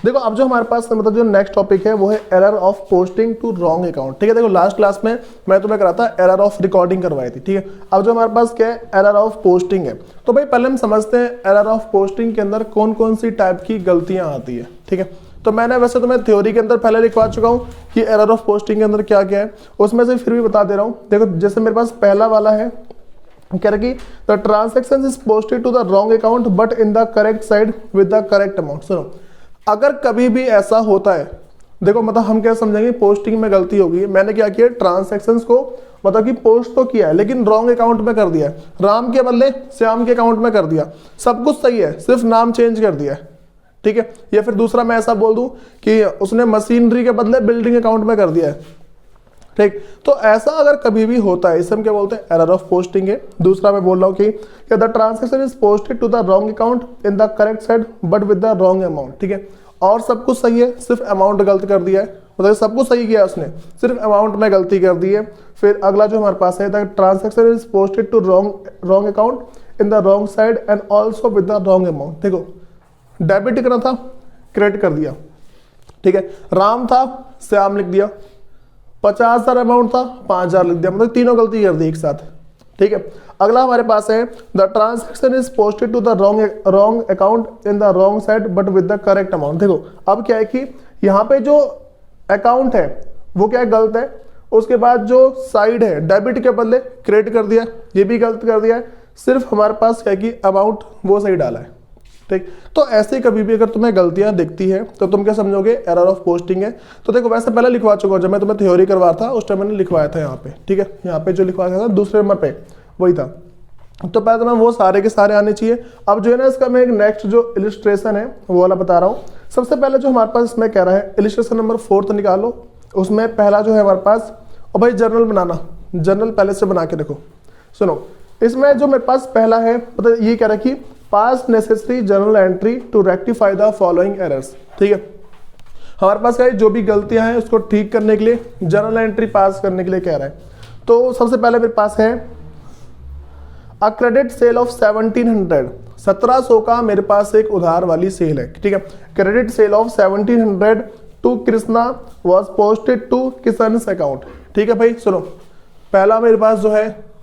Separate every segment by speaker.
Speaker 1: देखो अब जो हमारे पास मतलब जो नेक्स्ट टॉपिक है वो है error of posting to wrong account. ठीक है, देखो लास्ट क्लास में मैं तुम्हें करा था एरर ऑफ रिकॉर्डिंग करवाई थी। ठीक है, अब जो हमारे पास क्या है एरर ऑफ पोस्टिंग है। तो भाई पहले हम समझते हैं एरर ऑफ पोस्टिंग के अंदर कौन कौन सी टाइप की गलतियां आती है। ठीक है, तो मैंने वैसे तुम्हें थ्योरी के अंदर पहले लिखवा चुका हूँ कि एरर ऑफ पोस्टिंग के अंदर क्या क्या है, उसमें से फिर भी बता दे रहा हूँ। देखो जैसे मेरे पास पहला वाला है कह रहा कि the transaction is posted to the wrong account but in the correct side with the correct amount. सुनो, अगर कभी भी ऐसा होता है, देखो मतलब हम क्या समझेंगे पोस्टिंग में गलती होगी, मैंने क्या किया ट्रांजैक्शंस को मतलब कि पोस्ट तो किया है लेकिन रॉन्ग अकाउंट में कर दिया है, राम के बदले श्याम के अकाउंट में कर दिया, सब कुछ सही है सिर्फ नाम चेंज कर दिया है। ठीक है, या फिर दूसरा मैं ऐसा बोल दूं कि उसने मशीनरी के बदले बिल्डिंग अकाउंट में कर दिया है। ठीक, तो ऐसा अगर कभी भी होता है इसे हम क्या बोलते हैं एरर ऑफ पोस्टिंग है। दूसरा मैं बोल रहा हूँ कि the transaction is posted to the wrong account in the correct side but with the wrong amount. ठीक है, और सब कुछ सही है सिर्फ अमाउंट गलत कर दिया है, मतलब सब कुछ सही किया है उसने सिर्फ अमाउंट में गलती कर दी है। फिर अगला जो हमारे पास है the transaction is posted to wrong account in the wrong side and also with the wrong amount. देखो डेबिट करना था क्रेडिट कर दिया। ठीक है, राम था श्याम लिख दिया, 50,000 अमाउंट था 5,000 लिख दिया, मतलब तीनों गलती कर दी एक साथ। ठीक है, अगला हमारे पास है the transaction is posted to the wrong account in the wrong side but with the correct amount. देखो अब क्या है कि यहाँ पे जो अकाउंट है वो क्या है गलत है, उसके बाद जो साइड है डेबिट के बदले क्रेडिट कर दिया, ये भी गलत कर दिया है, सिर्फ हमारे पास क्या है कि अमाउंट वो सही डाला है। ठीक, तो ऐसे कभी भी अगर तुम्हें गलतियां दिखती है तो तुम क्या समझोगे एरर ऑफ पोस्टिंग है। तो देखो वैसे पहले लिखवा चुका हूं, जब मैं तुम्हें थ्योरी करवा था उस टाइम मैंने लिखवाया था यहाँ पे। ठीक है, यहाँ पे जो लिखवाया था दूसरे नंबर पे वही था। तो पहले तो मैं वो सारे के सारे आने चाहिए। अब जो है ना इसका मैं एक नेक्स्ट जो इलिस्ट्रेशन है वो वाला बता रहा हूँ। सबसे पहले जो हमारे पास इसमें कह रहा है इलिस्ट्रेशन नंबर 4 निकालो, उसमें पहला जो है हमारे पास, और भाई जर्नल बनाना, जर्नल पहले से बना के देखो। सुनो इसमें जो मेरे पास पहला है मतलब ये कह रहा है कि pass necessary journal entry to rectify the following errors. ठीक है, हमारे पास क्या है जो भी गलतियां हैं उसको ठीक करने के लिए जर्नल एंट्री पास करने के लिए कह रहा है। तो सबसे पहले मेरे पास है अ क्रेडिट सेल ऑफ 1700 का मेरे पास एक उधार वाली सेल है। ठीक है, credit sale of 1700 to Krishna was posted to Kishan account. ठीक है भाई सुनो, पहला मेरे पास जो है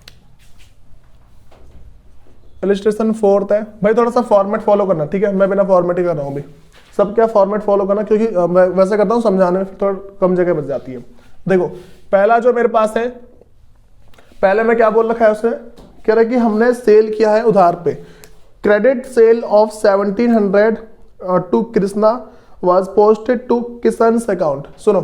Speaker 1: इलिस्ट्रेशन 4 है। भाई थोड़ा सा फॉर्मेट फॉलो करना, ठीक है, मैं बिना फॉर्मेट ही कर रहा हूँ भाई, सब क्या फॉर्मेट फॉलो करना, क्योंकि मैं वैसे करता हूँ समझाने में थोड़ा कम जगह बच जाती है। देखो पहला जो मेरे पास है, पहले में क्या बोल रखा है उसने, कह रहा है कि हमने सेल किया है उधार पे, credit sale of 1700 to Krishna was posted to Kishan account. सुनो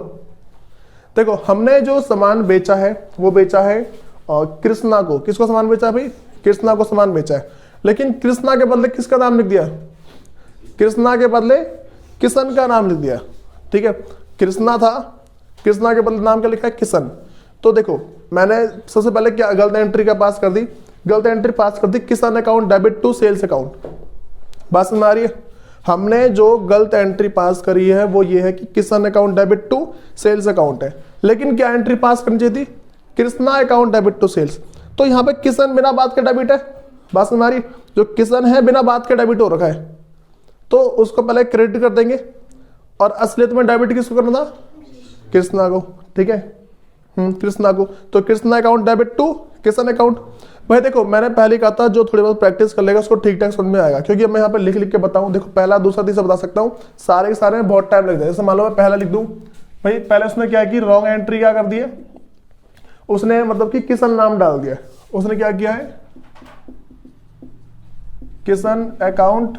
Speaker 1: देखो हमने जो सामान बेचा है वो बेचा है कृष्णा को, किसको सामान बेचा भाई, कृष्णा को सामान बेचा है, लेकिन कृष्णा के बदले किसका नाम लिख दिया, कृष्णा के बदले किशन का नाम लिख दिया। ठीक है, कृष्णा था, कृष्णा के बदले नाम क्या लिखा है किशन। तो देखो मैंने सबसे पहले क्या गलत एंट्री का पास कर दी, गलत एंट्री पास कर दी, Kishan account debit to sales account. बात समझ आ रही है, हमने जो गलत एंट्री पास करी है वो ये है कि Kishan account debit to sales account है, लेकिन क्या एंट्री पास करनी चाहिए थी, Krishna account debit to sales. तो यहाँ पे किशन बिना बात के डेबिट है, बात समझ आ रही, जो किशन है बिना बात के डेबिट हो रखा है, तो उसको पहले क्रेडिट कर देंगे, और असलियत में डेबिट किसको करना था, कृष्णा को। ठीक है, कृष्णा को, तो Krishna account debit to Kishan account. भाई देखो मैंने पहले कहा था जो थोड़ी बहुत प्रैक्टिस कर लेगा उसको ठीक ठाक समझ में आएगा, क्योंकि मैं यहाँ पे लिख लिख के बताऊं, देखो पहला दूसरा तीसरा बता सकता हूँ, सारे के सारे में बहुत टाइम लग जाए। जैसे मान लो मैं पहला लिख दूं, भाई पहले उसने क्या की रॉन्ग एंट्री क्या कर दी है, उसने मतलब कि किशन नाम डाल दिया, उसने क्या किया है किशन अकाउंट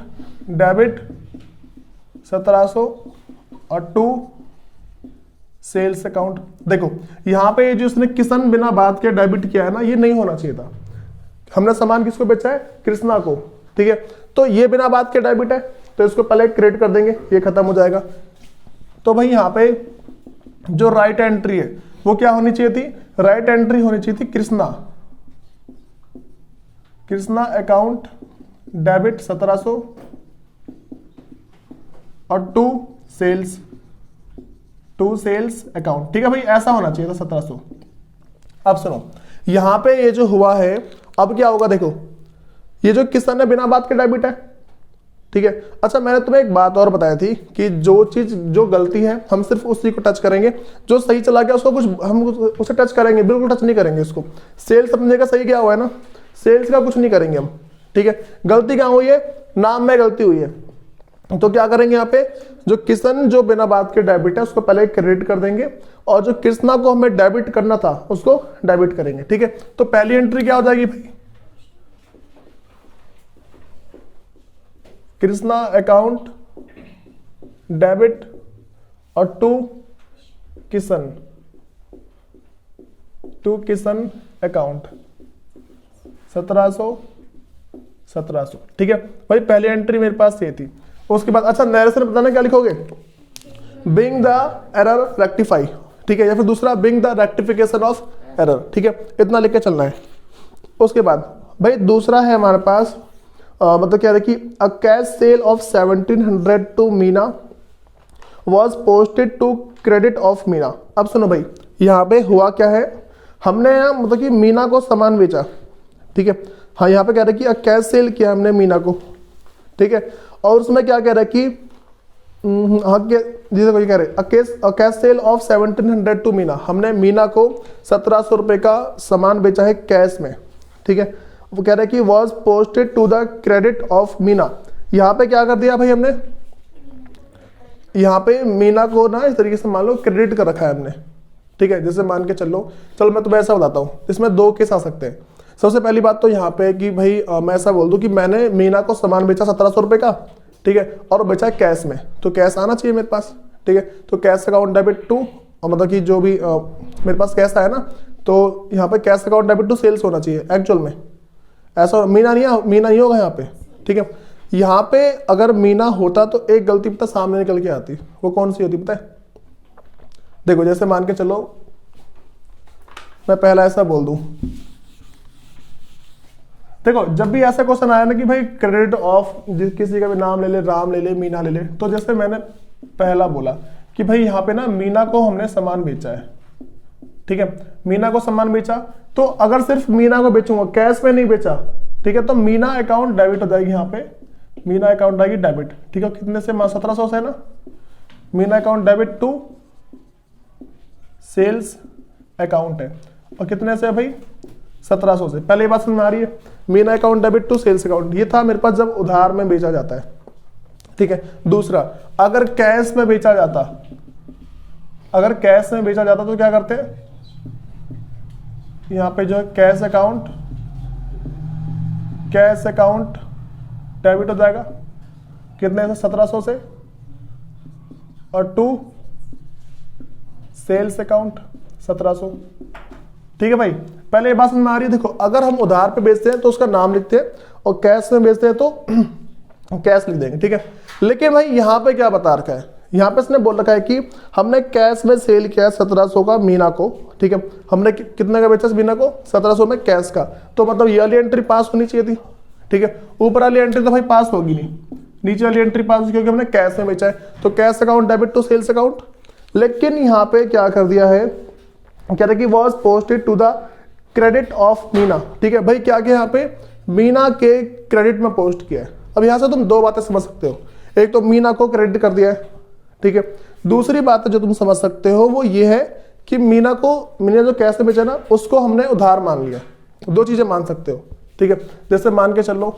Speaker 1: डेबिट 1700 और टू सेल्स अकाउंट। देखो यहां पे जो उसने किशन बिना बात के डेबिट किया है ना, ये नहीं होना चाहिए था। हमने सामान किसको बेचा है, कृष्णा को। ठीक है, तो ये बिना बात के डेबिट है, तो इसको पहले क्रेडिट कर देंगे, ये खत्म हो जाएगा। तो भाई यहाँ पे जो राइट एंट्री है वो क्या होनी चाहिए थी, राइट एंट्री होनी चाहिए थी कृष्णा, कृष्णा अकाउंट डेबिट 1700 और टू सेल्स अकाउंट। ठीक है भाई, ऐसा होना चाहिए था 1700। अब सुनो यहां पे ये जो हुआ है, अब क्या होगा देखो, ये जो किशन है बिना बात के डेबिट है, ठीक है। अच्छा, मैंने तुम्हें एक बात और बताई थी कि जो चीज जो गलती है हम सिर्फ उसी को टच करेंगे, जो सही चला गया उसको कुछ हम उसे टच करेंगे, बिल्कुल टच नहीं करेंगे उसको। सेल्स अपनी जगह सही क्या हुआ है ना, सेल्स का कुछ नहीं करेंगे हम, ठीक है। गलती कहाँ हुई है, नाम में गलती हुई है, तो क्या करेंगे यहाँ पे, जो किशन जो बिना बात के डेबिट है उसको पहले क्रेडिट कर देंगे, और जो कृष्णा को हमें डेबिट करना था उसको डेबिट करेंगे, ठीक है। तो पहली एंट्री क्या हो जाएगी भाई, कृष्णा अकाउंट डेबिट, और टू किशन अकाउंट 1700, ठीक है भाई। पहली एंट्री मेरे पास ये थी। उसके बाद अच्छा नरेशन बताना क्या लिखोगे, बिंग द एरर रेक्टिफाई, ठीक है, या फिर दूसरा being the rectification of error, ठीक है, इतना लिख के चलना है। उसके बाद भाई दूसरा है हमारे पास मतलब क्या देखिए, a cash sale of 1700 to Meena was posted to credit of Meena. अब सुनो भाई, यहाँ पे हुआ क्या है, हमने मतलब कि मीना को सामान बेचा, ठीक है। हाँ, यहाँ पे कह रहे कि अ कैश सेल किया हमने मीना को, ठीक है, और उसमें क्या कह रहा है कि हाँ जी कह रहे cash sale of 1700 to Meena, हमने मीना को 1700 रुपये का सामान बेचा है कैश में, ठीक है। वो कह रहे हैं कि was posted to the credit of Meena. यहाँ पे क्या कर दिया भाई हमने, यहाँ पे मीना को ना इस तरीके से मान लो क्रेडिट कर रखा है हमने, ठीक है। जैसे मान के चलो मैं तुम्हें ऐसा बताता हूँ, इसमें दो केस आ सकते हैं। सबसे पहली बात तो यहाँ पे कि भाई मैं ऐसा बोल दूं कि मैंने मीना को सामान बेचा 1700 रुपये का, ठीक है, और बेचा कैश में, तो कैश आना चाहिए मेरे पास, ठीक है। तो कैश अकाउंट डेबिट टू, मतलब कि जो भी मेरे पास कैश आया ना, तो यहाँ पे cash account debit to sales होना चाहिए एक्चुअल में, ऐसा मीना नहीं होगा यहाँ पे, ठीक है। यहाँ पे अगर मीना होता तो एक गलती पता सामने निकल के आती, वो कौन सी होती पता है, देखो जैसे मान के चलो मैं पहला ऐसा बोल दूं, देखो जब भी ऐसा क्वेश्चन आया ना कि भाई क्रेडिट ऑफ किसी का भी नाम ले ले, राम ले ले, मीना ले ले, तो जैसे मैंने पहला बोला कि भाई यहाँ पे ना मीना को हमने सामान बेचा है, ठीक है, मीना को सामान बेचा, तो अगर सिर्फ मीना को बेचूंगा, कैश में नहीं बेचा, ठीक है, तो मीना अकाउंट डेबिट हो जाएगी, यहाँ पे मीना अकाउंट आएगी डेबिट, ठीक है। कितने से, 1700 से ना, Meena account debit to sales account है, और कितने से भाई 1700 से। पहले बात समझ में आ रही है, Meena account debit to sales account, ये था मेरे पास जब उधार में बेचा जाता है, ठीक है। दूसरा, अगर कैश में बेचा जाता, तो क्या करते हैं, यहाँ पे जो है कैश अकाउंट डेबिट हो जाएगा, कितने से, 1700 से, और टू सेल्स अकाउंट 1700, ठीक है भाई। पहले ये बात समझ में आ रही है, देखो अगर हम उधार पे बेचते हैं तो उसका नाम लिखते हैं, और कैश में बेचते हैं तो कैश लिख देंगे, ठीक है। लेकिन भाई यहाँ पे क्या बता रखा है, यहाँ पे इसने बोल रखा है कि हमने कैश में सेल किया 1700 का मीना को, ठीक है, हमने कितने का बेचा मीना को, 1700 में कैश का, तो मतलब ये वाली एंट्री पास होनी चाहिए थी, ठीक है। ऊपर वाली एंट्री तो भाई पास होगी नहीं, नीचे वाली एंट्री पास, क्योंकि हमने कैश में बेचा है, तो cash account debit to sales account. लेकिन यहाँ पे क्या कर दिया है, कह रहे कि was posted to the credit of Meena, ठीक है भाई, क्या किया यहाँ पे, मीना के क्रेडिट में पोस्ट किया है। अब यहाँ से तुम दो बातें समझ सकते हो, एक तो मीना को क्रेडिट कर दिया है, ठीक है। दूसरी बात जो तुम समझ सकते हो वो ये है कि मीना जो कैश में बेचा ना, उसको हमने उधार मान लिया। दो चीजें मान सकते हो, ठीक है। जैसे मान के चलो,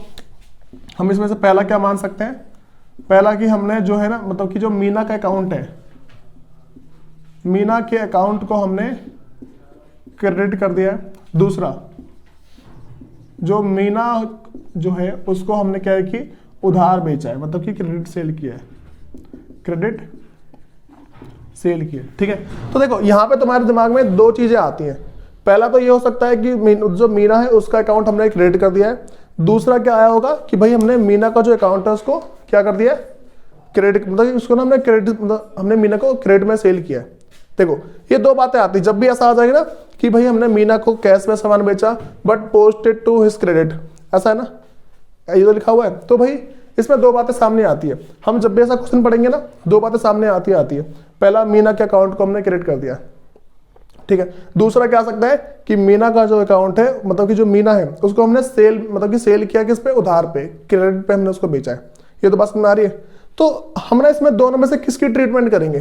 Speaker 1: हम इसमें से पहला क्या मान सकते हैं, पहला कि हमने जो है ना, मतलब कि जो मीना का अकाउंट है, मीना के अकाउंट को हमने क्रेडिट कर दिया है। दूसरा, जो मीना जो है उसको हमने क्या है कि उधार बेचा है, मतलब कि क्रेडिट सेल किया है, ठीक है। तो देखो यहाँ पे तुम्हारे दिमाग में दो चीजें आती हैं, पहला तो ये हो सकता है कि जो मीना है उसका अकाउंट हमने क्रेडिट कर दिया है। दूसरा क्या आया होगा कि भाई हमने मीना का जो अकाउंट है उसको क्या कर दिया है, क्रेडिट, मतलब उसको ना हमने क्रेडिट, मतलब हमने मीना को क्रेडिट में सेल किया है। देखो ये दो बातें आती, जब भी ऐसा आ जाएगा ना कि भाई हमने मीना को कैश में सामान बेचा but posted to his credit, ऐसा है ना, ये तो लिखा हुआ है, तो भाई इसमें दो बातें सामने आती है। हम जब भी ऐसा क्वेश्चन पढ़ेंगे ना, दो बातें सामने आती है। पहला, मीना के अकाउंट को हमने क्रेडिट कर दिया, ठीक है। दूसरा क्या आ सकता है कि मीना का जो अकाउंट है, मतलब कि जो मीना है उसको हमने सेल, मतलब कि सेल किया किस पे, उधार पे, क्रेडिट पे हमने उसको बेचा है। ये तो बात समझ में आ रही है। तो हम ना इसमें दोनों में से किसकी ट्रीटमेंट करेंगे,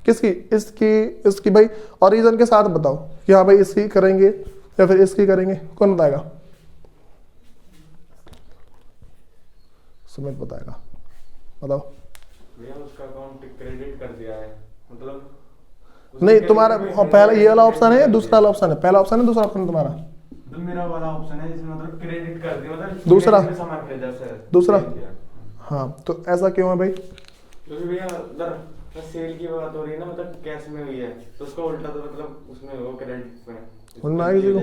Speaker 1: किसकी, इसकी, इसकी भाई, और रीजन के साथ बताओ कि हाँ भाई इसकी करेंगे या फिर इसकी करेंगे, कौन बताएगा? सुमित बताएगा, बताओ।
Speaker 2: भैया उसका अकाउंट क्रेडिट कर दिया है, मतलब
Speaker 1: नहीं तुम्हारा पहला ये वाला ऑप्शन है या दूसरा वाला ऑप्शन है? पहला ऑप्शन है, दूसरा ऑप्शन तुम्हारा?
Speaker 2: तो मेरा वाला ऑप्शन है जिसमें मतलब क्रेडिट कर दिया, मतलब
Speaker 1: दूसरा,
Speaker 2: सामान खरीदा सर,
Speaker 1: दूसरा। हाँ तो ऐसा क्यों है भाई?
Speaker 2: क्योंकि भैया उधर सेल की बात हो रही है ना, मतलब कैश में हुई है, तो उसको उल्टा तो मतलब उसमें वो क्रेडिट में।
Speaker 1: समझ में आया किसी को?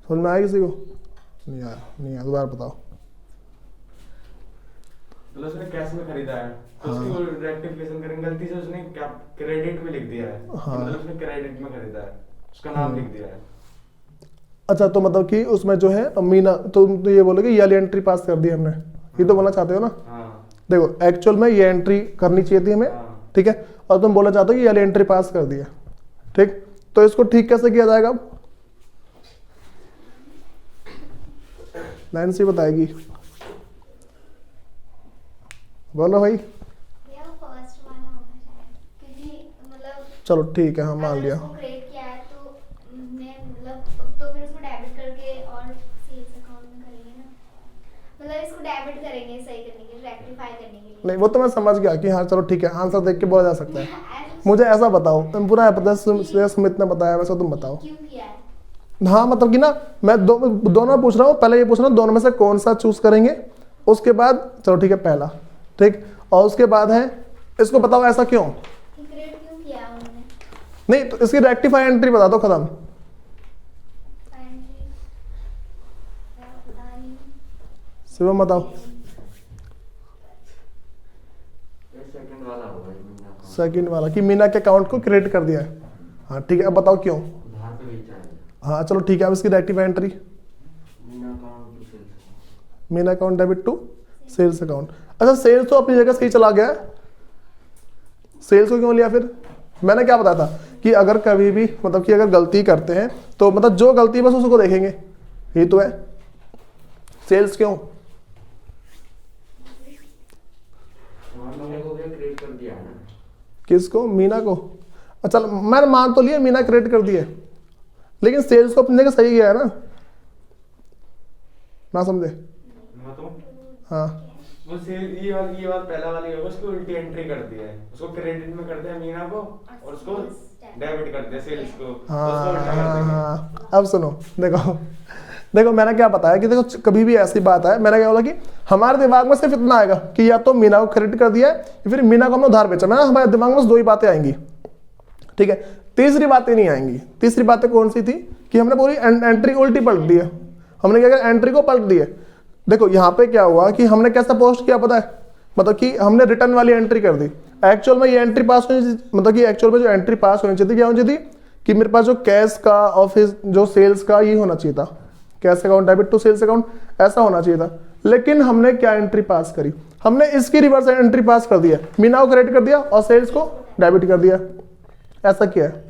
Speaker 1: समझ में आया किसी को? नहीं आया, नहीं आया, दोबारा बताओ।
Speaker 2: मतलब उसने कैश में खरीदा है, तो उसकी रेक्टिफिकेशन करेंगे, गलती से उसने क्या क्रेडिट में लिख दिया है, मतलब उसने क्रेडिट में खरीदा है, उसका नाम लिख दिया है। अच्छा
Speaker 1: तो मतलब कि उसमें जो है मीना, तुम तो ये बोलोगे ये वाली एंट्री पास कर दी हमने, ये तो बोलना चाहते हो ना? देखो एक्चुअल में ये एंट्री करनी चाहिए थी हमें, ठीक है, और तुम बोलना चाहते हो कि ये वाली एंट्री पास कर दी है, ठीक। तो इसको ठीक कैसे किया जाएगा? नैन्सी बताएगी, बोलो भाई।
Speaker 3: फर्स्ट वाला होगा शायद, क्योंकि मतलब
Speaker 1: चलो ठीक है, हाँ मान लिया।
Speaker 3: क्रिएट किया है तो मैं मतलब तो फिर उसको डेबिट करके और सेल्स अकाउंट में करेंगे ना, मतलब इसको डेबिट करेंगे सही करने के लिए, रेक्टिफाई करने के लिए।
Speaker 1: नहीं वो तो मैं समझ गया कि हाँ चलो ठीक है, आंसर देख के बोला जा सकता है। मुझे ऐसा बताओ, तुम पूरा पता है सुमित ने बताया वैसा तुम बताओ।
Speaker 3: क्यों किया है?
Speaker 1: हाँ मतलब कि ना मैं दोनों पूछ रहा हूँ, पहले ये पूछ रहा हूँ दोनों में से कौन सा चूज करेंगे, उसके बाद चलो ठीक है पहला, ठीक, और उसके बाद है इसको बताओ ऐसा क्यों?
Speaker 3: क्रिएट क्यों किया है उन्होंने?
Speaker 1: नहीं तो इसकी रेक्टिफाई एंट्री बता दो, खत्म। शिवम बताओ।
Speaker 2: सेकंड वाला होगा,
Speaker 1: सेकंड वाला कि मीना के अकाउंट को क्रिएट कर दिया है, हाँ ठीक है, अब बताओ क्यों?
Speaker 2: उधार पे बेचा है।
Speaker 1: हाँ चलो ठीक है, अब इसकी rectify entry, Meena account debit to sales account. अच्छा सेल्स तो अपनी जगह सही चला गया, सेल्स को क्यों लिया फिर? मैंने क्या बताया था कि अगर कभी भी मतलब कि अगर गलती करते हैं तो मतलब जो गलती बस उसको देखेंगे, ये तो है। सेल्स क्यों?
Speaker 2: क्रिएट कर दिया है ना।
Speaker 1: किसको? मीना को। अच्छा मैंने मान तो लिया मीना क्रिएट कर दिए, लेकिन सेल्स को अपनी जगह सही गया है ना समझे? हाँ
Speaker 2: वो सेल ये बात पहला वाली होगा, उसको उल्टी एंट्री कर दिया है, उसको क्रेडिट में कर दिया मीना को और उसको डेबिट कर दिया सेल्स को।
Speaker 1: हाँ अब सुनो, देखो मैंने क्या बताया कि देखो कभी भी ऐसी बात है, मैंने क्या बोला कि हमारे दिमाग में सिर्फ इतना आएगा कि या तो मीना को क्रेडिट कर दिया है या फिर मीना को हमने उधार बेचा। मैं हमारे दिमाग में बस दो ही बातें आएंगी, ठीक है, तीसरी बातें नहीं आएंगी। तीसरी बातें कौन सी थी कि हमने पूरी एंट्री उल्टी पलट दी है। हमने क्या किया? एंट्री को पलट दी है। देखो यहाँ पे क्या हुआ कि हमने कैसा पोस्ट किया पता है, मतलब कि हमने रिटर्न वाली एंट्री कर दी। एक्चुअल में ये एंट्री पास होनी चाहिए, मतलब कि एक्चुअल में जो एंट्री पास होनी चाहिए थी, क्या होनी चाहिए थी कि मेरे पास जो कैश का और फिर जो सेल्स का ये होना चाहिए था, cash account debit to sales account, ऐसा होना चाहिए था। लेकिन हमने क्या एंट्री पास करी? हमने इसकी रिवर्स एंट्री पास कर दिया, मीना को क्रेडिट कर दिया और सेल्स को डेबिट कर दिया, ऐसा किया है।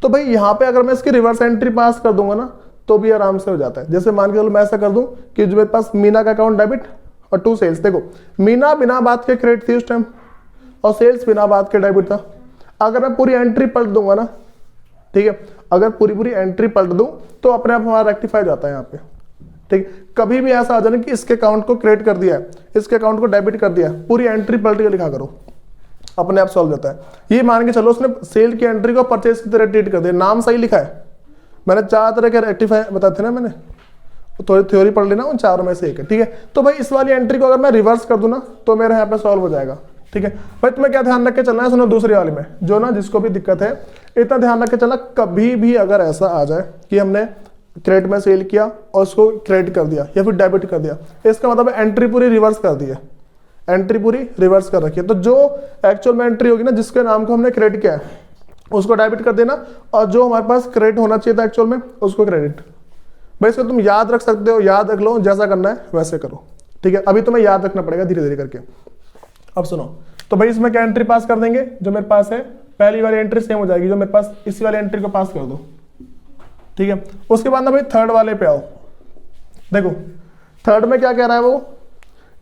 Speaker 1: तो भाई यहाँ पे अगर मैं इसकी रिवर्स एंट्री पास कर दूंगा ना तो भी आराम से हो जाता है। जैसे मान के चलो मैं ऐसा कर दूं कि जो मेरे पास मीना का अकाउंट डेबिट और टू सेल्स, देखो मीना बिना बात के क्रेडिट थी उस टाइम और सेल्स बिना बात के डेबिट था। अगर मैं पूरी एंट्री पलट दूंगा ना, ठीक है, अगर पूरी एंट्री पलट दूं तो अपने आप हमारा रेक्टिफाई हो जाता है यहाँ पे, ठीक। कभी भी ऐसा आ जाए कि इसके अकाउंट को क्रेडिट कर दिया है, इसके अकाउंट को डेबिट कर दिया, पूरी एंट्री पलट के लिखा करो, अपने आप सॉल्व होता है। ये मान के चलो उसने सेल की एंट्री को परचेज की तरह ट्रीट कर दिया, नाम सही लिखा है। मैंने 4 तरह के रेक्टिफाई बताए थे ना, मैंने थोड़ी थ्योरी पढ़ लेना, उन 4 में से एक है, ठीक है। तो भाई इस वाली एंट्री को अगर मैं रिवर्स कर दूं ना तो मेरे यहाँ पे सॉल्व हो जाएगा, ठीक है। भाई तुम्हें क्या ध्यान रख के चलना है, सुनो दूसरी वाली में जो ना जिसको भी दिक्कत है इतना ध्यान रख के चलना, कभी भी अगर ऐसा आ जाए कि हमने क्रेडिट में सेल किया और उसको क्रेडिट कर दिया या फिर डेबिट कर दिया, इसका मतलब एंट्री पूरी रिवर्स कर दी है, एंट्री पूरी रिवर्स कर रखी है। तो जो एक्चुअल में एंट्री होगी ना जिसके नाम को हमने क्रेडिट किया है उसको डेबिट कर देना, और जो हमारे पास क्रेडिट होना चाहिए था एक्चुअल में उसको क्रेडिट। भाई इसको तुम याद रख सकते हो, याद रख लो, जैसा करना है वैसे करो, ठीक है। अभी तुम्हें याद रखना पड़ेगा धीरे धीरे करके। अब सुनो, तो भाई इसमें क्या एंट्री पास कर देंगे, जो मेरे पास है पहली वाली एंट्री सेम हो जाएगी, जो मेरे पास इसी वाली एंट्री को पास कर दो, ठीक है। उसके बाद ना भाई थर्ड वाले पे आओ। देखो थर्ड में क्या कह रहा है वो,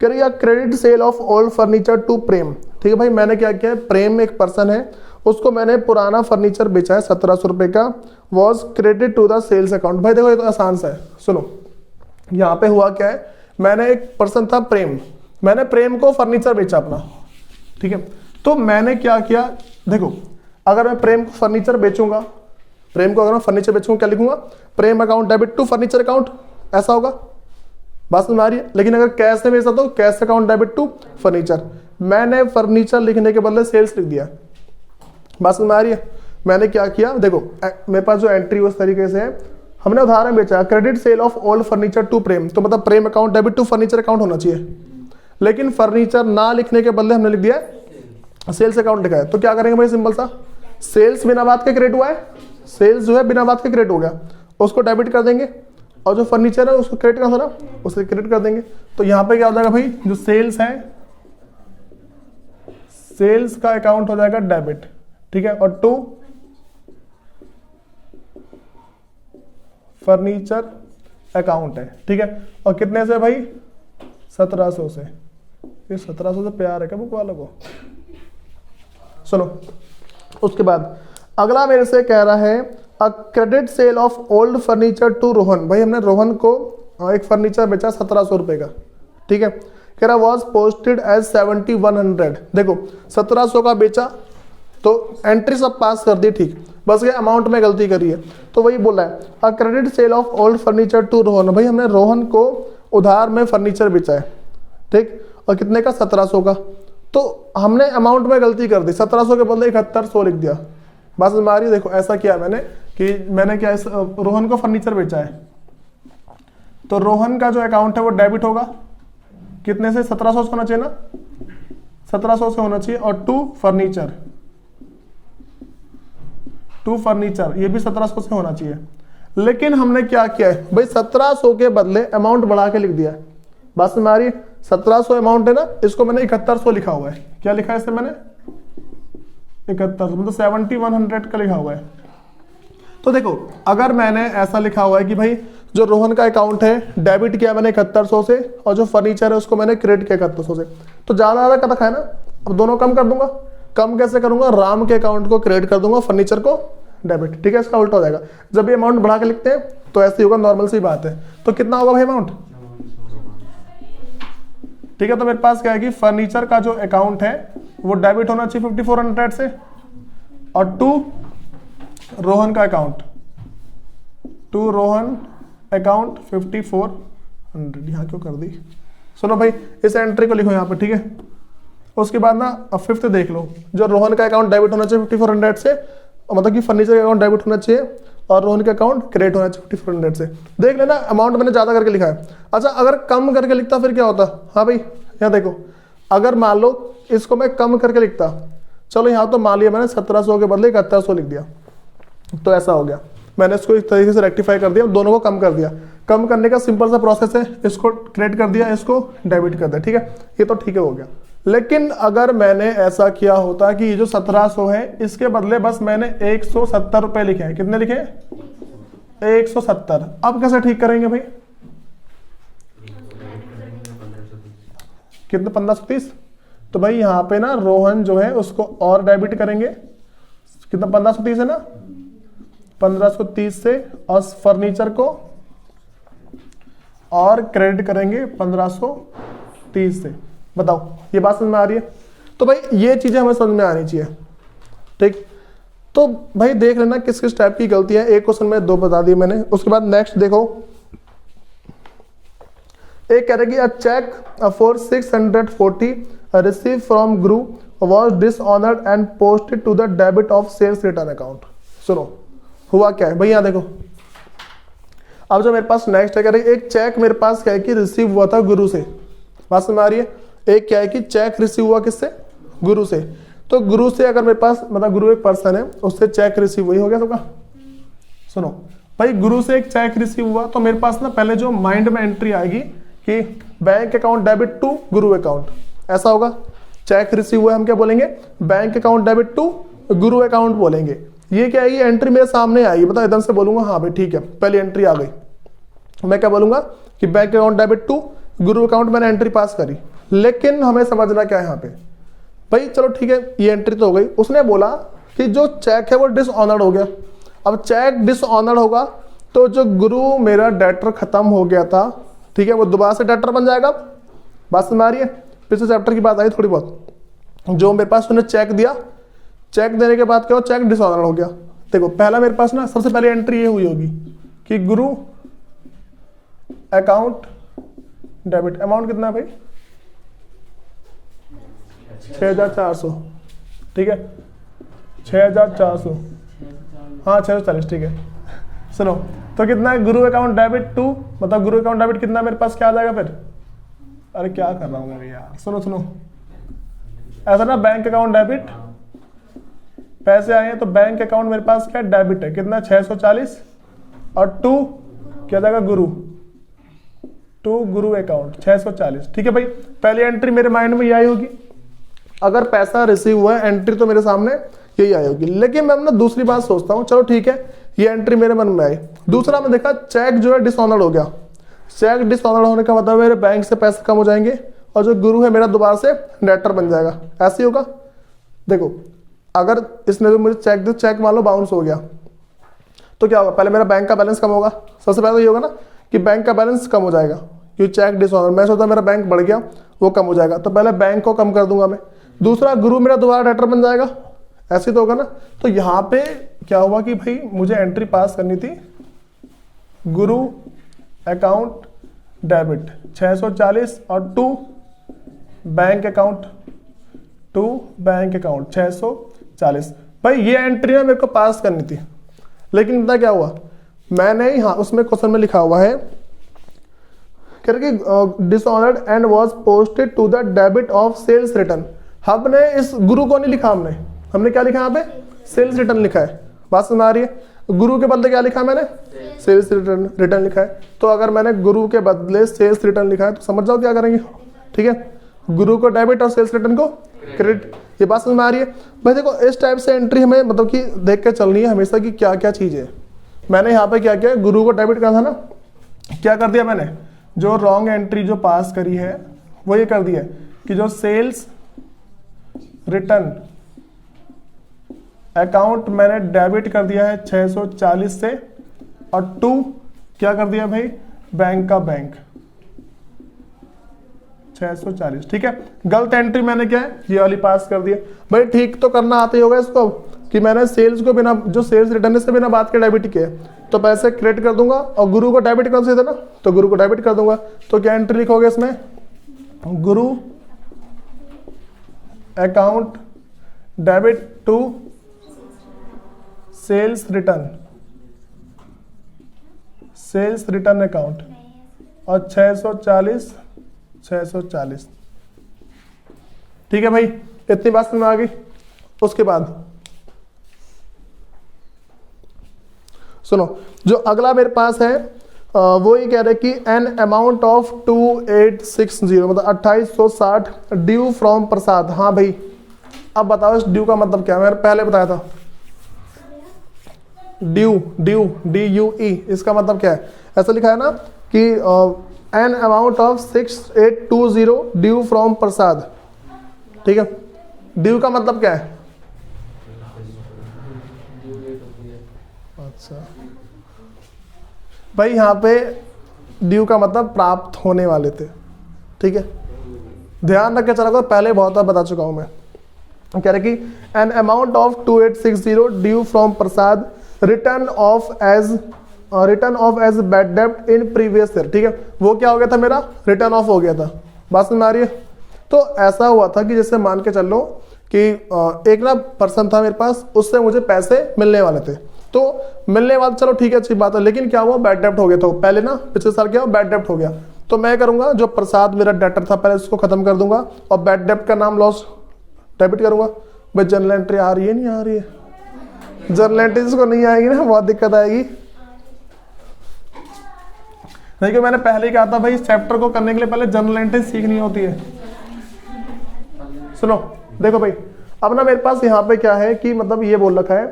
Speaker 1: कह रही है credit sale of old furniture to Prem. ठीक है भाई, मैंने क्या किया है, प्रेम एक पर्सन है, उसको मैंने पुराना फर्नीचर बेचा है 1700 रुपये का, was credit to the sales account. भाई देखो ये तो आसान सा है, सुनो यहाँ पे हुआ क्या है, मैंने एक पर्सन था प्रेम, मैंने प्रेम को फर्नीचर बेचा अपना, ठीक है। तो मैंने क्या किया, देखो अगर मैं प्रेम को फर्नीचर बेचूंगा, प्रेम को अगर मैं फर्नीचर बेचूंगा क्या लिखूंगा, Prem account debit to furniture account, ऐसा होगा, बात समझ आ रही है। लेकिन अगर कैश में बेचा तो cash account debit to furniture, मैंने फर्नीचर लिखने के बदले सेल्स लिख दिया, बात समझ आ रही है। मैंने क्या किया, देखो मेरे पास जो एंट्री उस तरीके से है, हमने उदाहरण बेचा credit sale of old furniture to Prem, तो मतलब Prem account debit to furniture account होना चाहिए, लेकिन फर्नीचर ना लिखने के बदले हमने लिख दिया सेल्स अकाउंट लिखा है। तो क्या करेंगे भाई, सिंपल सा, सेल्स बिना बात के क्रेडिट हुआ है, सेल्स जो है बिना बात के क्रेडिट हो गया, उसको डेबिट कर देंगे, और जो फर्नीचर है उसको क्रेडिट करना था ना, उसे क्रेडिट कर देंगे। तो यहाँ पे क्या हो जाएगा भाई, जो सेल्स है, सेल्स का अकाउंट हो जाएगा डेबिट, ठीक है, और टू फर्नीचर अकाउंट है, ठीक है। और कितने से भाई, 1700 से। ये 1700 से प्यार है क्या बुक वालों को। सुनो, उसके बाद अगला मेरे से कह रहा है a credit sale of old furniture to Rohan. भाई हमने रोहन को एक फर्नीचर बेचा 1700 रुपए का, ठीक है। कह रहा वॉज पोस्टेड एज 7100। देखो 1700 का बेचा तो एंट्री सब पास कर दी, ठीक, बस ये अमाउंट में गलती करी है, तो वही बोला है a credit sale of old furniture to Rohan. भाई हमने रोहन को उधार में फर्नीचर बेचा है, ठीक, और कितने का, 1700 का। तो हमने अमाउंट में गलती कर दी, 1700 के बदले 7100 लिख दिया, बात समझ में आ रही है। देखो ऐसा किया मैंने कि मैंने क्या रोहन को फर्नीचर बेचा है, तो रोहन का जो अकाउंट है वो डेबिट होगा, कितने से, 1700 से होना चाहिए ना, 1700 से होना चाहिए, और टू फर्नीचर, टू फर्नीचर ये भी 1700 से होना चाहिए। लेकिन हमने क्या किया है भाई, 1700 के बदले अमाउंट बढ़ा के लिख दिया है, बात समझ में आ रही है। 1700 अमाउंट है ना, इसको मैंने 7100 लिखा हुआ है, क्या लिखा है इसे मैंने, 7100, मतलब 7100 का लिखा हुआ है। तो देखो अगर मैंने ऐसा लिखा हुआ है कि भाई जो रोहन का अकाउंट है डेबिट किया मैंने 7100 से, और जो फर्नीचर है उसको मैंने क्रेडिट किया 7100 से, तो ज्यादा का रखा है ना, अब दोनों कम कर दूंगा। कम कैसे करूंगा, राम के अकाउंट को क्रेडिट कर दूंगा, फर्नीचर को डेबिट, ठीक है, इसका उल्टा हो जाएगा। जब ये अमाउंट बढ़ा के लिखते हैं तो ऐसे ही होगा, नॉर्मल सी बात है। तो कितना होगा भाई अमाउंट, ठीक है। तो मेरे पास क्या है कि फर्नीचर का जो अकाउंट है वो डेबिट होना चाहिए 5400 से, और टू रोहन का अकाउंट, टू रोहन अकाउंट 5400, यहाँ क्यों कर दी। सुनो भाई इस एंट्री को लिखो यहाँ पे, ठीक है। उसके बाद ना अब फिफ्थ देख लो, जो रोहन का अकाउंट डेबिट होना चाहिए 5400 से, मतलब कि फर्नीचर का अकाउंट डेबिट होना चाहिए और रोहन का अकाउंट क्रेडिट होना चाहिए 5400 से। देख लेना अमाउंट मैंने ज्यादा करके लिखा है। अच्छा अगर कम करके लिखता फिर क्या होता, हाँ भाई यहाँ देखो, अगर मान लो इसको मैं कम करके लिखता, चलो यहाँ तो मान लिया मैंने 1700 के बदले 7100 लिख दिया, तो ऐसा हो गया। मैंने इसको इस तरीके से रेक्टिफाई कर दिया, दोनों को कम कर दिया। कम करने का सिंपल सा प्रोसेस है, इसको क्रेडिट कर दिया, इसको डेबिट कर दिया, ठीक है, ये तो ठीक है हो गया। लेकिन अगर मैंने ऐसा किया होता कि ये जो 1700 है इसके बदले बस मैंने 170 रुपए लिखे हैं, कितने लिखे, 170। अब कैसे ठीक करेंगे भाई, कितने, 1530। तो भाई यहाँ पे ना रोहन जो है उसको और डेबिट करेंगे, कितना, 1530 है ना, 1530 से, और फर्नीचर को और क्रेडिट करेंगे 1530 से। बताओ ये बात समझ में आ रही है। तो भाई ये चीजें हमें समझ में आनी चाहिए, ठीक। तो भाई देख लेना किस किस टाइप की गलती है, एक क्वेश्चन में 2 बता दिए मैंने। उसके बाद नेक्स्ट देखो, एक कह रहे कि a cheque for 640 receive from Guru was dishonoured and posted to the debit of sales return account. सुनो हुआ क्या है भाई, यहाँ देखो, अब जो मेरे पास नेक्स्ट है, कह रहे एक चेक मेरे पास क्या है कि रिसीव हुआ था गुरु से, बात समझ में आ रही है। एक क्या है कि चेक रिसीव हुआ किससे, गुरु से। तो गुरु से अगर मेरे पास, मतलब गुरु एक पर्सन है, उससे चेक रिसीव वही हो गया सबका। सुनो भाई गुरु से एक चेक रिसीव हुआ, तो मेरे पास ना पहले जो माइंड में एंट्री आएगी कि bank account debit to Guru account, ऐसा होगा। चेक रिसीव हुआ हम क्या बोलेंगे, bank account debit to Guru account बोलेंगे। ये क्या है, ये एंट्री मेरे सामने आएगी, बताओ एकदम से बोलूंगा हाँ भाई ठीक है, पहली एंट्री आ गई। मैं क्या बोलूंगा, कि bank account debit to Guru account, मैंने एंट्री पास करी। लेकिन हमें समझना क्या है यहाँ पे भाई, चलो ठीक है ये एंट्री तो हो गई। उसने बोला कि जो चेक है वो डिसऑनर्ड हो गया। अब चेक डिसऑनर्ड होगा तो जो गुरु मेरा डेटर खत्म हो गया था, ठीक है, वो दोबारा से डेटर बन जाएगा। बात समझ आ रही है? पिछले चैप्टर की बात आई थोड़ी बहुत। जो मेरे पास उन्हें चेक दिया, चेक देने के बाद क्या हो, चेक डिसऑनर्ड हो गया। देखो पहला मेरे पास ना सबसे पहले एंट्री ये हुई होगी कि गुरु अकाउंट डेबिट, अमाउंट कितना है भाई 6400, ठीक है 6400, हाँ 640, ठीक है। सुनो तो कितना है गुरु अकाउंट डेबिट टू, मतलब गुरु अकाउंट डेबिट कितना मेरे पास क्या आ जाएगा फिर, अरे क्या कर रहा हूँ मैं यार, सुनो ऐसा ना, बैंक अकाउंट डेबिट पैसे आए हैं तो बैंक अकाउंट मेरे पास क्या डेबिट है, कितना 640 और टू क्या जाएगा गुरु, टू गुरु अकाउंट 640, ठीक है भाई। पहली एंट्री मेरे माइंड में यही आई होगी, अगर पैसा रिसीव हुआ है एंट्री तो मेरे सामने यही आई होगी। लेकिन मैं ना दूसरी बात सोचता हूँ, चलो ठीक है ये एंट्री मेरे मन में आई। दूसरा मैं देखा चेक जो है डिसऑनर्ड हो गया। चेक डिसऑनर्ड होने का मतलब मेरे बैंक से पैसे कम हो जाएंगे और जो गुरु है मेरा दोबारा से डेटर बन जाएगा, ऐसे ही होगा। देखो अगर इसने जो मुझे चेक दिया, चेक मान लो बाउंस हो गया तो क्या होगा, पहले मेरा बैंक का बैलेंस कम होगा। सबसे पहले तो ये होगा ना कि बैंक का बैलेंस कम हो जाएगा क्योंकि चेक डिसऑनर्ड, मैं सोचता मेरा बैंक बढ़ गया वो कम हो जाएगा, तो पहले बैंक को कम कर दूंगा मैं। दूसरा गुरु मेरा दोबारा डेटर बन जाएगा, ऐसे तो होगा ना। तो यहाँ पे क्या हुआ कि भाई मुझे एंट्री पास करनी थी गुरु अकाउंट डेबिट 640 और टू बैंक अकाउंट 640। भाई ये एंट्री ना मेरे को पास करनी थी, लेकिन पता क्या हुआ, मैंने यहाँ उसमें क्वेश्चन में लिखा हुआ है dishonoured and was posted to the debit of sales return. हमने इस गुरु को नहीं लिखा, हमने क्या लिखा यहाँ पे, सेल्स रिटर्न लिखा है। बात समझ आ रही है? गुरु के बदले क्या लिखा है मैंने, सेल्स रिटर्न लिखा है। तो अगर मैंने गुरु के बदले सेल्स रिटर्न लिखा है तो समझ जाओ क्या करेंगे, ठीक है, गुरु को डेबिट और सेल्स रिटर्न को क्रेडिट। ये बात समझ में आ रही है भाई? देखो इस टाइप से एंट्री हमें मतलब कि देख के चलनी है हमेशा कि क्या क्या चीज़ है। मैंने यहाँ पे क्या किया, गुरु को डेबिट करा था ना, क्या कर दिया मैंने, जो रॉन्ग एंट्री जो पास करी है वो ये कर दिया कि जो सेल्स रिटर्न अकाउंट मैंने डेबिट कर दिया है 640 से, और टू क्या कर दिया भाई, बैंक का बैंक 640, ठीक है। गलत एंट्री मैंने क्या है ये वाली पास कर दिया। भाई ठीक तो करना आते ही होगा इसको कि मैंने सेल्स को बिना, जो सेल्स रिटर्न से बिना बात के डेबिट किया तो पैसे क्रेडिट कर दूंगा, और गुरु को डेबिट कर देता ना तो गुरु को डेबिट कर दूंगा। तो क्या एंट्री लिखोगे इसमें, Guru account debit to sales return account और 640, ठीक है भाई, इतनी बात समझ में आ गई। उसके बाद सुनो, जो अगला मेरे पास है वो ये कह रहे कि एन अमाउंट ऑफ 2860 मतलब 2860 ड्यू फ्रॉम प्रसाद। हाँ भाई अब बताओ इस ड्यू का मतलब क्या है, मैंने पहले बताया था ड्यू DUE, इसका मतलब क्या है, ऐसा लिखा है ना कि an amount of 6820 due from Prasad, ठीक है। ड्यू का मतलब क्या है, अच्छा भाई यहाँ पे ड्यू का मतलब प्राप्त होने वाले थे, ठीक है। ध्यान रख के चला, पहले बहुत बार बता चुका हूं मैं। कह रहे कि an amount of 2860 due from Prasad return of as bad डेब्ट इन प्रीवियस ईयर, ठीक है। वो क्या हो गया था, मेरा रिटर्न ऑफ हो गया था। बात समझ में आ रही है? तो ऐसा हुआ था कि जैसे मान के चल लो कि एक ना पर्सन था मेरे पास, उससे मुझे पैसे मिलने वाले थे, तो मिलने वाले चलो ठीक है अच्छी बात है, लेकिन क्या हुआ, बैड डेब्ट हो गया था। पहले ना पिछले साल क्या हुआ, बैड डेब्ट हो गया। तो मैं करूंगा जो प्रसाद मेरा डेटर था पहले उसको खत्म कर दूंगा और बैड डेब्ट का नाम लॉस डेबिट करूंगा। भाई जर्नल एंट्री आ रही है, नहीं आ रही है? जर्नल एंट्री जिसको नहीं आएगी ना बहुत दिक्कत आएगी। देखिए मैंने पहले ही कहा था भाई इस चैप्टर को करने के लिए पहले जर्नल एंट्री सीखनी होती है। सुनो देखो भाई, अब ना मेरे पास यहाँ पे क्या है कि मतलब ये बोल रखा है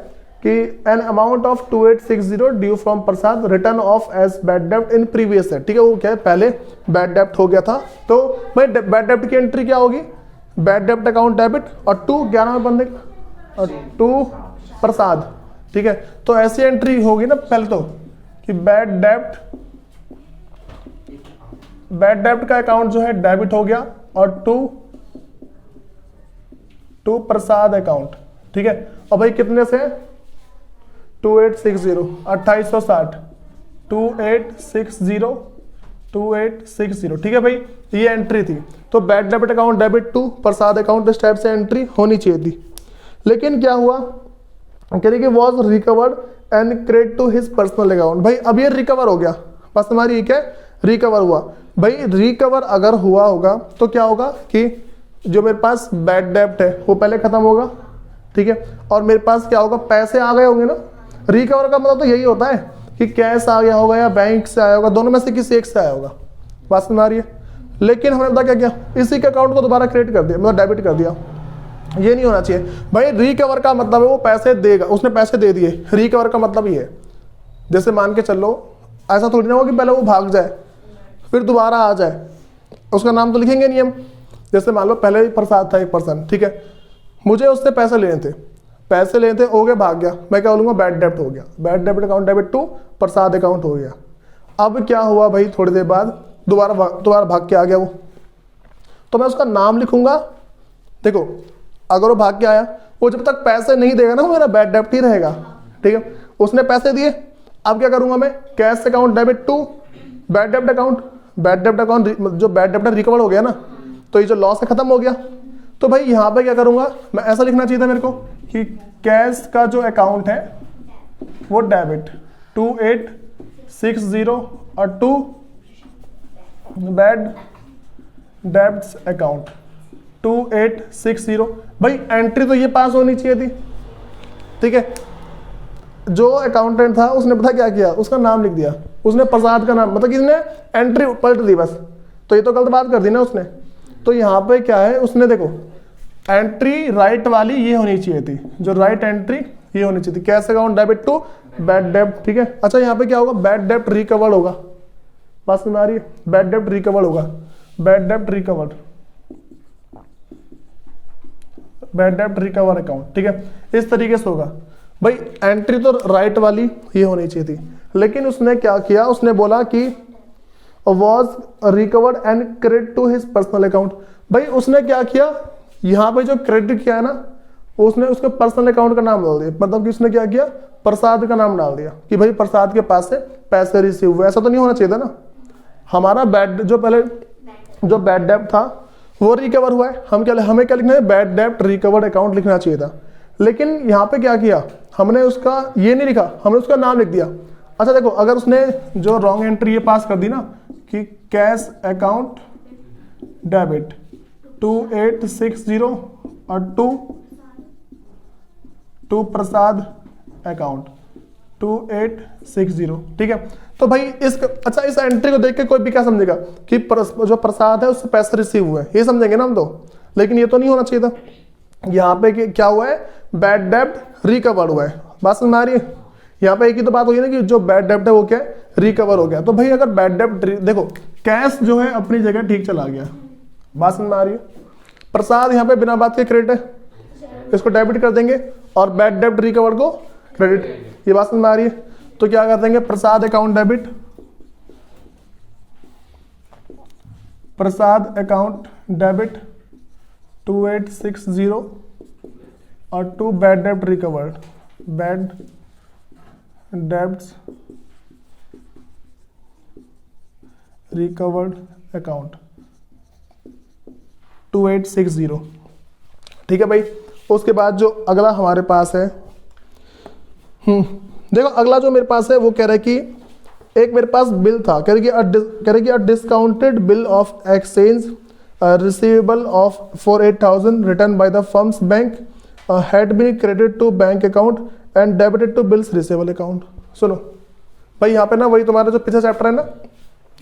Speaker 1: कि an amount of 2860 due from Prasad return of as bad डेब्ट इन प्रीवियस है, ठीक है। वो क्या है, पहले बैड डेब्ट हो गया था, तो भाई बैड डेब्ट की एंट्री क्या होगी, बैड डेब्ट अकाउंट डेबिट और टू क्या नाम है बंदे का, और टू प्रसाद, ठीक है। तो ऐसी एंट्री होगी ना पहले तो कि बैड डेब्ट का अकाउंट जो है डेबिट हो गया और टू प्रसाद अकाउंट, ठीक है। और भाई कितने से 2860 2860 2860, ठीक है भाई, ये एंट्री थी। तो bad debit account debit to Prasad account, इस टाइप से एंट्री होनी चाहिए थी। लेकिन क्या हुआ, कह रही कि was recovered and credit to his personal account. भाई अब ये रिकवर हो गया, बस हमारी क्या रिकवर हुआ। भाई रिकवर अगर हुआ होगा तो क्या होगा कि जो मेरे पास बैड डेब्ट है वो पहले खत्म होगा, ठीक है, और मेरे पास क्या होगा, पैसे आ गए होंगे ना। रिकवर का मतलब तो यही होता है कि कैश आ गया होगा या बैंक से आया होगा, दोनों में से किसी एक से आया होगा, बात समझ आ रही है। लेकिन हमने पता क्या किया, इसी के अकाउंट को दोबारा क्रेडिट कर दिया, मतलब डेबिट कर दिया। ये नहीं होना चाहिए भाई। रिकवर का मतलब है वो पैसे देगा, उसने पैसे दे दिए, रिकवर का मतलब ये है। जैसे मान के चलो, ऐसा थोड़ी ना हो कि पहले वो भाग जाए फिर दोबारा आ जाए, उसका नाम तो लिखेंगे नहीं हम। जैसे मान लो पहले प्रसाद था एक पर्सन, ठीक है, मुझे उससे पैसे लेने थे, हो गए, भाग गया, मैं क्या बोलूँगा, बैड डेब्ट हो गया, bad debit account debit to Prasad account हो गया। अब क्या हुआ भाई, थोड़ी देर बाद दोबारा भाग के आ गया वो, तो मैं उसका नाम लिखूंगा। देखो अगर वो भाग के आया, वो जब तक पैसे नहीं देगा ना, वो मेरा बैड डेब्ट ही रहेगा, ठीक है। उसने पैसे दिए, अब क्या करूंगा मैं, cash account debit to bad डेब्ट अकाउंट, जो बैड डेब्ट रिकवर हो गया ना, तो ये जो लॉस है खत्म हो गया। तो भाई यहाँ पे क्या करूंगा मैं, ऐसा लिखना चाहिए था मेरे को कि कैश का जो अकाउंट है वो डेबिट 2860 और टू बैड डेब्ट्स अकाउंट 2860। भाई एंट्री तो ये पास होनी चाहिए थी, ठीक है। जो अकाउंटेंट था उसने पता क्या किया, उसका नाम लिख दिया, उसने प्रसाद का नाम, मतलब किसने एंट्री पलट दी बस, तो ये तो गलत बात कर दी ना उसने। तो यहाँ पे क्या है, उसने देखो एंट्री राइट वाली ये होनी चाहिए थी, जो राइट एंट्री ये होनी चाहिए थी, cash account debit to bad डेब्ट, ठीक है। अच्छा यहाँ पे क्या होगा, बैड डेब्ट रिकवर्ड होगा, बात समझ आ रही है, बैड डेब्ट रिकवर्ड होगा, बैड डेब्ट रिकवर्ड अकाउंट, ठीक है, इस तरीके से होगा। भाई एंट्री तो राइट वाली ये होनी चाहिए थी, लेकिन उसने क्या किया, उसने बोला कि was recovered and credit to his personal account. भाई उसने क्या किया, यहाँ पे जो क्रेडिट किया है ना, उसने उसके पर्सनल अकाउंट का नाम डाल दिया, मतलब कि उसने क्या किया, प्रसाद का नाम डाल दिया कि भाई प्रसाद के पास से पैसे रिसीव हुए। ऐसा तो नहीं होना चाहिए था ना, हमारा जो बैड डेब्ट था वो रिकवर हुआ है, हमें क्या लिखना है, बैड डेब्ट रिकवर्ड अकाउंट लिखना चाहिए था। लेकिन यहाँ पे क्या किया हमने, उसका ये नहीं लिखा, हमने उसका नाम लिख दिया। अच्छा देखो, अगर उसने जो रॉन्ग एंट्री ये पास कर दी ना कि कैश अकाउंट डेबिट 2860 और टू प्रसाद अकाउंट 2860, ठीक है। तो भाई इस एंट्री को देख के कोई भी क्या समझेगा कि जो प्रसाद है उससे पैसे रिसीव हुए, ये समझेंगे ना हम तो। लेकिन ये तो नहीं होना चाहिए था। यहाँ पे क्या हुआ है, बैड डेब्ट रिकवर हुआ है, बात समझ में आ रही है। यहाँ पे एक ही तो बात हुई ना कि जो बैड डेब्ट है वो क्या है, रिकवर हो गया। तो भाई अगर बैड डेब्ट, देखो कैश जो है अपनी जगह ठीक चला गया, बात समझ में आ रही है। प्रसाद यहाँ पे बिना बात के क्रेडिट है, इसको डेबिट कर देंगे, और बैड डेब्ट रिकवर को क्रेडिट, ये बात समझ में आ रही है। तो क्या कर देंगे, प्रसाद अकाउंट डेबिट, प्रसाद अकाउंट डेबिट 2860 और टू बैड डेब्ट recovered, bad debts recovered account 2860, ठीक है भाई। उसके बाद जो अगला हमारे पास है, देखो अगला जो मेरे पास है वो कह रहा है कि एक मेरे पास बिल था, कह रही कि discounted bill of exchange receivable of 48,000 return by the firm's bank had been credited to bank account and debited to bills receivable account. सुनो भाई, यहाँ पे ना वही तुम्हारा जो पिछला चैप्टर है ना,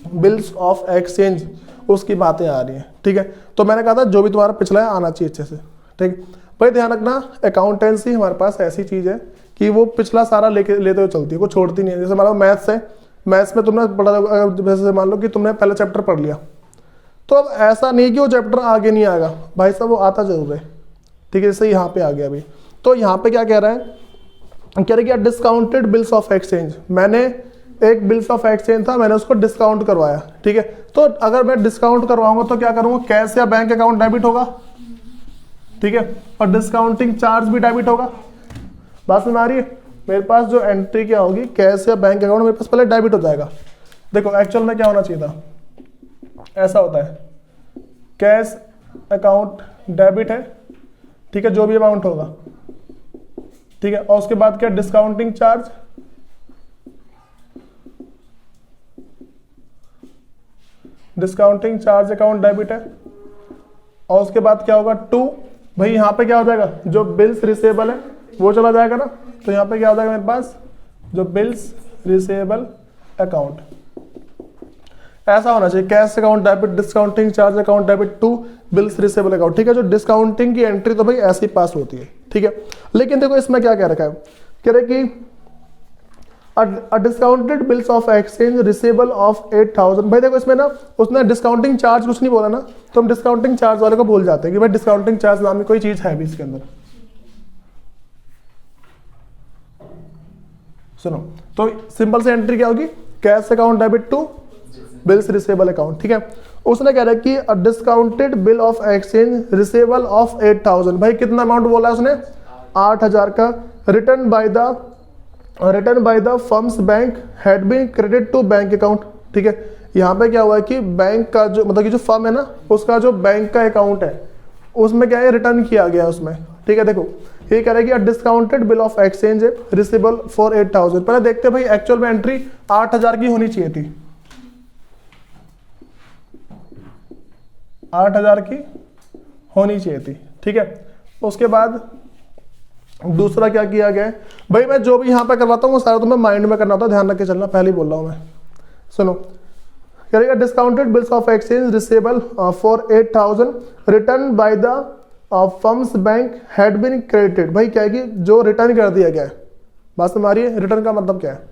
Speaker 1: बिल्स ऑफ एक्सचेंज, उसकी बातें आ रही हैं, ठीक है। तो मैंने कहा था जो भी तुम्हारा पिछला है आना चाहिए अच्छे से, ठीक। भाई ध्यान रखना, अकाउंटेंसी हमारे पास ऐसी चीज़ है कि वो पिछला सारा लेते हुए चलती है, कोई छोड़ती नहीं है। जैसे मान लो मैथ्स है, मैथ्स में तुमने पढ़ा, जैसे मान लो कि तुमने पहला चैप्टर पढ़ लिया, तो अब ऐसा नहीं कि वो चैप्टर आगे नहीं आएगा, भाई साहब वो आता जरूर है, ठीक है। जैसे यहाँ पे आ गया अभी, तो यहाँ पे क्या कह रहा है, कह रहे कि डिस्काउंटेड बिल्स ऑफ एक्सचेंज, मैंने एक बिल्स ऑफ एक्सचेंज था, मैंने उसको डिस्काउंट करवाया, ठीक है। तो अगर मैं डिस्काउंट करवाऊंगा तो क्या करूंगा, कैश या बैंक अकाउंट डेबिट होगा, ठीक है, और डिस्काउंटिंग चार्ज भी डेबिट होगा। बात समझ आ रही है? मेरे पास जो एंट्री क्या होगी, कैश या बैंक अकाउंट मेरे पास पहले डेबिट हो जाएगा। देखो एक्चुअल में क्या होना चाहिए था, ऐसा होता है, कैश अकाउंट डेबिट है, ठीक है, जो भी अमाउंट होगा, ठीक है, और उसके बाद क्या, discounting charge, discounting charge account debit है, और उसके बाद क्या होगा, टू, भाई यहाँ पे क्या हो जाएगा, जो बिल्स रिसेबल है वो चला जाएगा ना, तो यहाँ पे क्या हो जाएगा मेरे पास, जो बिल्स रिसेबल अकाउंट, ऐसा होना चाहिए, cash account debit, discounting charge account debit, to bills receivable account, ठीक है। जो डिस्काउंटिंग की एंट्री तो भाई ऐसे ही पास होती है, ठीक है। लेकिन देखो इसमें क्या कह रखा है, कह रहे कि discounted bills of exchange receivable of 8000, भाई देखो इसमें ना उसने डिस्काउंटिंग चार्ज कुछ नहीं बोला ना, तो हम डिस्काउंटिंग चार्ज वाले को भूल जाते हैं कि भाई डिस्काउंटिंग चार्ज नाम की कोई चीज है भी इसके अंदर। सुनो, तो सिंपल से एंट्री क्या होगी, cash account debit to bills receivable account, ठीक है। उसने कह रहा है कि discounted bill of exchange receivable of 8000, भाई कितना अमाउंट बोला है उसने, 8000 का, return by the firm's bank had been credit to bank account, ठीक है। यहाँ पे क्या हुआ है कि बैंक का जो मतलब कि जो फर्म है ना, उसका जो बैंक का अकाउंट है उसमें क्या है, रिटर्न किया गया उसमें, ठीक है। देखो ये कह रहा है कि discounted bill of exchange receivable for 8000, पहले देखते हैं भाई एक्चुअल में एंट्री 8000 की होनी चाहिए थी, 8000 की होनी चाहिए थी, ठीक है। उसके बाद दूसरा क्या किया गया है, भाई मैं जो भी यहां पे करवाता हूँ वो सारा तुम्हें माइंड में करना होता है, ध्यान रख के चलना, पहले ही बोल रहा हूं मैं। सुनो, करेगा discounted bills of exchange receivable for 8000 return by the firm's bank had been credited, भाई क्या है कि जो रिटर्न कर दिया गया है, बात समझ आ रही है, रिटर्न का मतलब क्या है,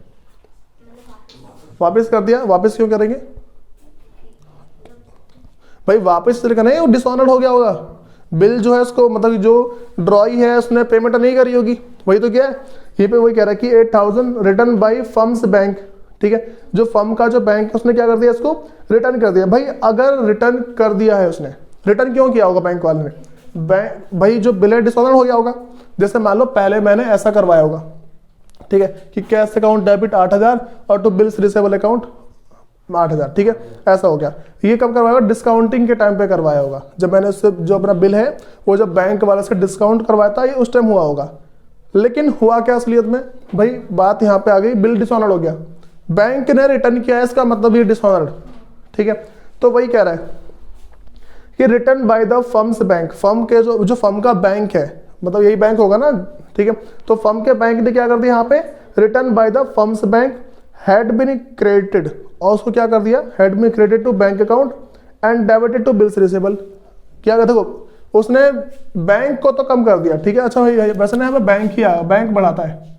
Speaker 1: वापस कर दिया, वापस क्यों करेंगे भाई, वापस करना, वो डिसऑनर्ड हो गया होगा, बिल जो है उसको मतलब जो ड्रॉई है उसने पेमेंट नहीं करी होगी, वही तो क्या है, ये पे वही कह रहा है कि 8000 रिटर्न बाय फर्म्स बैंक, ठीक है, जो फर्म का जो बैंक है उसने क्या कर दिया, इसको रिटर्न कर दिया। भाई अगर रिटर्न कर दिया है उसने, रिटर्न क्यों किया होगा बैंक वाले ने, भाई जो बिल है डिसऑनर हो गया होगा, जैसे मान लो पहले मैंने ऐसा करवाया होगा, ठीक है, कि कैश अकाउंट डेबिट 8000 और टू बिल्स रिसेबल अकाउंट 8000, ठीक है, ऐसा हो गया। ये कब करवाया होगा, डिस्काउंटिंग के टाइम पे करवाया होगा, जब मैंने उससे जो अपना बिल है वो जब बैंक वाले से डिस्काउंट करवाया था, ये उस टाइम हुआ होगा। लेकिन हुआ क्या असलियत में, भाई बात यहाँ पे आ गई, बिल डिसऑनर्ड हो गया, बैंक ने रिटर्न किया है, इसका मतलब ये डिसऑनर्ड, ठीक है। तो वही कह रहा है कि return by the firm's bank, firm के जो फर्म का बैंक है, मतलब यही बैंक होगा ना, ठीक है, तो फर्म के बैंक ने क्या कर दिया यहाँ पे, return by the firm's bank had been credited, और उसको क्या कर दिया, had been credited to bank account and debited to bills receivable, क्या कहते हो, उसने बैंक को तो कम कर दिया, ठीक है। अच्छा भाई वैसे ना हमें बैंक ही आया, बैंक बढ़ाता है,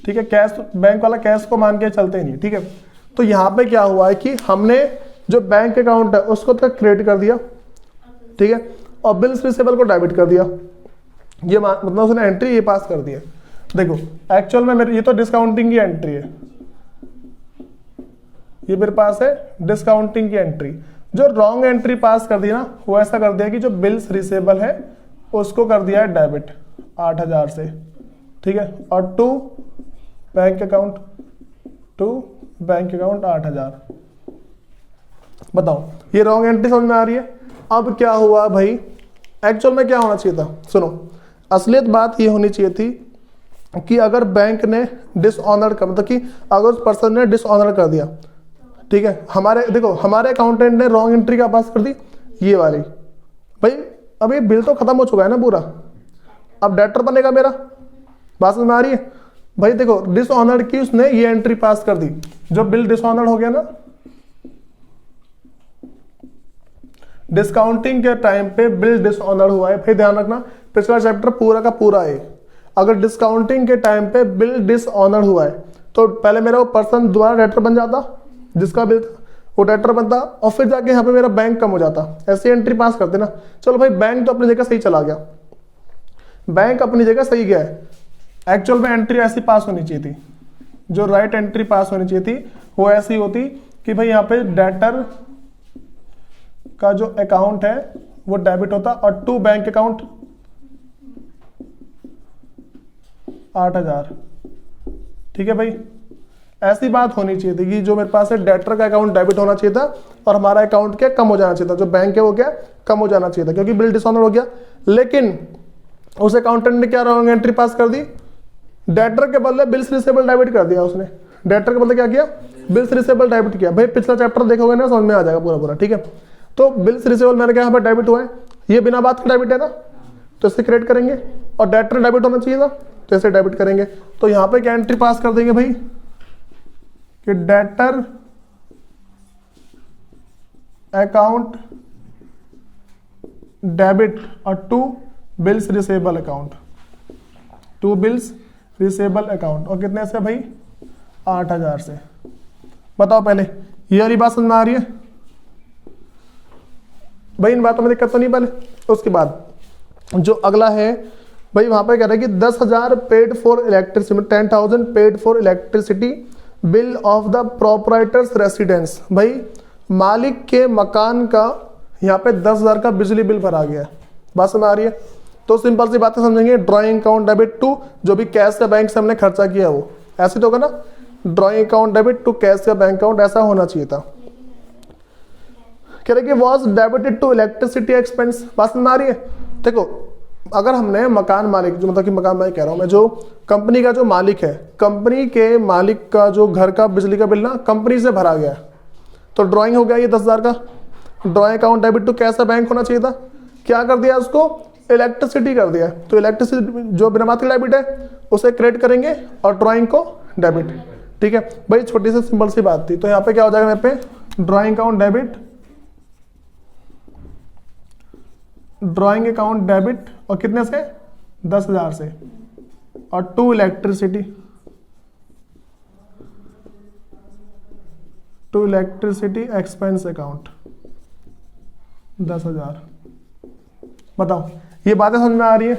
Speaker 1: ठीक है, कैश बैंक वाला कैश को मान के चलते ही नहीं, ठीक है। तो यहाँ पे क्या हुआ है कि हमने जो बैंक अकाउंट है उसको तो क्रेडिट कर दिया, ठीक है, और बिल्स रिसेबल को डेबिट कर दिया, ये मतलब उसने एंट्री ये पास कर दी है। देखो एक्चुअल में मेरे ये तो डिस्काउंटिंग की एंट्री है, ये मेरे पास है डिस्काउंटिंग की एंट्री, जो रॉन्ग एंट्री पास कर दी ना, वो ऐसा कर दिया कि जो बिल्स रिसेबल है उसको कर दिया है डेबिट 8000 से, ठीक है, और टू बैंक अकाउंट 8000। बताओ ये रॉन्ग एंट्री समझ में आ रही है। अब क्या हुआ भाई, एक्चुअल में क्या होना चाहिए था, सुनो, असलियत बात ये होनी चाहिए थी कि अगर बैंक ने डिसऑनर कर, मतलब कि अगर उस पर्सन ने डिसऑनर कर दिया, ठीक है, हमारे देखो हमारे अकाउंटेंट ने रॉन्ग एंट्री का पास कर दी, ये वाली, भाई अब ये बिल तो खत्म हो चुका है ना पूरा, अब डेटर बनेगा मेरा, बात समझ में आ रही है भाई। देखो डिसऑनर्ड की उसने ये एंट्री पास कर दी, जो बिल डिसऑनर्ड हो गया ना, डिस्काउंटिंग के टाइम पे बिल डिसऑनर हुआ है, फिर ध्यान रखना पिछला चैप्टर पूरा का पूरा है, अगर डिस्काउंटिंग के टाइम पे बिल डिसऑनर हुआ है तो पहले मेरा वो पर्सन दोबारा डेटर बन जाता, जिसका बिल था वो डेटर बनता, और फिर जाके यहाँ पे मेरा बैंक कम हो जाता। ऐसी एंट्री पास करते ना। चलो भाई बैंक तो अपनी जगह सही चला गया, बैंक अपनी जगह सही गया है, एक्चुअल में एंट्री ऐसी पास होनी चाहिए थी, जो राइट एंट्री पास होनी चाहिए थी वो ऐसी होती कि भाई यहाँ पे डेटर का जो अकाउंट है वो डेबिट होता और टू बैंक अकाउंट 8,000। ठीक है भाई, ऐसी बात होनी चाहिए थी कि जो मेरे पास है डेटर का अकाउंट डेबिट होना चाहिए था और हमारा अकाउंट क्या कम हो जाना चाहिए था, जो बैंक है वो क्या कम हो जाना चाहिए था, क्योंकि बिल डिसऑनर हो गया। लेकिन उस अकाउंटेंट ने क्या रॉन्ग एंट्री पास कर दी, डेटर के बदले बिल्स रिसेबल डेबिट कर दिया उसने। डेटर के बदले क्या किया, बिल्स रिसेबल डेबिट किया। भाई पिछला चैप्टर देखोगे ना समझ में आ जाएगा पूरा पूरा। ठीक है, तो बिल्स रिसेबल मैंने कहा यहाँ पर डेबिट हुआ है, ये बिना बात का डेबिट है ना, तो इसे क्रेडिट करेंगे, और डेटर डेबिट होना चाहिए था तो इसे डेबिट करेंगे। तो यहाँ पे क्या एंट्री पास कर देंगे भाई कि डेटर अकाउंट डेबिट और to bills receivable account, to bills receivable account, और कितने से भाई 8,000 से। बताओ पहले ये वाली बात समझ में आ रही है भाई, इन बातों में दिक्कत तो नहीं। पहले उसके बाद जो अगला है भाई, वहां पे कह रहा है कि 10,000 paid for electricity, 10,000 paid for electricity bill of the proprietors residence. भाई मालिक के मकान का यहाँ पे 10,000 का बिजली बिल भरा गया है। बात समझ आ रही है? तो सिंपल सी बातें समझेंगे, ड्रॉइंग अकाउंट डेबिट टू जो भी कैश या बैंक से हमने खर्चा किया वो ऐसे तो होगा ना, drawing account debit to cash या बैंक अकाउंट, ऐसा होना चाहिए था। कह रहे कि was debited to electricity expense. बात समझ आ रही है? देखो अगर हमने मकान मालिक, जो मतलब कि मकान मालिक कह रहा हूं मैं, जो कंपनी का जो मालिक है, कंपनी के मालिक का जो घर का बिजली का बिल ना कंपनी से भरा गया है, तो ड्राइंग हो गया ये 10,000 का। Drawing account debit to cash bank होना चाहिए था, क्या कर दिया उसको, इलेक्ट्रिसिटी कर दिया। तो इलेक्ट्रिसिटी जो बिना बात की डेबिट है उसे क्रेडिट करेंगे और ड्राइंग को डेबिट। ठीक है भाई, छोटी सी सिंपल सी बात थी। तो यहाँ पे क्या हो जाएगा मेरे पे, drawing account debit, drawing account debit और कितने से 10,000 से, और to electricity, to electricity expense account 10,000। बताओ ये बातें समझ में आ रही है?